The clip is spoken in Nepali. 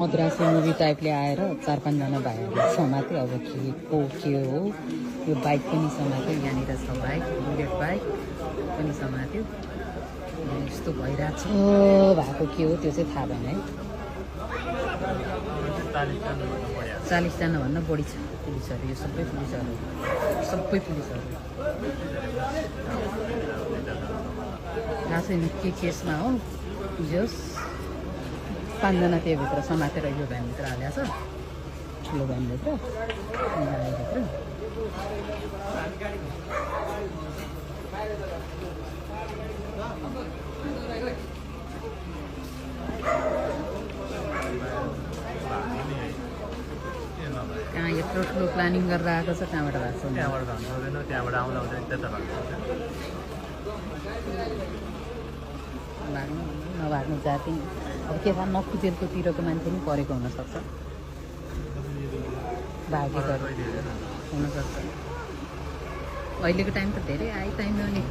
मद्रासी मुभी टाइपले आएर 4-5 जना भाइहरूले समात्यो। अब के हो यो बाइक पनि समात्यो। यहाँनिर छ बाइक, बुलेट बाइक पनि समात्यो। यस्तो भइरहेको छ भएको के हो त्यो चाहिँ थाहा भएन है। 40 जनाभन्दा बढी छ पुलिसहरू। यो सबै पुलिसहरू थाहा छैन के केसमा हो। जोस् 5 जना त्योभित्र समातेर यो भ्यानभित्र हालेको छ। ठुलो भ्यानभित्र गाडीभित्र। कहाँ यत्रो ठुलो प्लानिङ गरेर आएको छ, कहाँबाट भएको छ? त्यहाँबाट आउँदा त्यता नभाग्नु जाति। अब के थाहा नखुजेलकोतिरको मान्छे पनि परेको हुनसक्छ, भागेको हुनसक्छ। अहिलेको टाइम त धेरै हाई टाइम हो नि।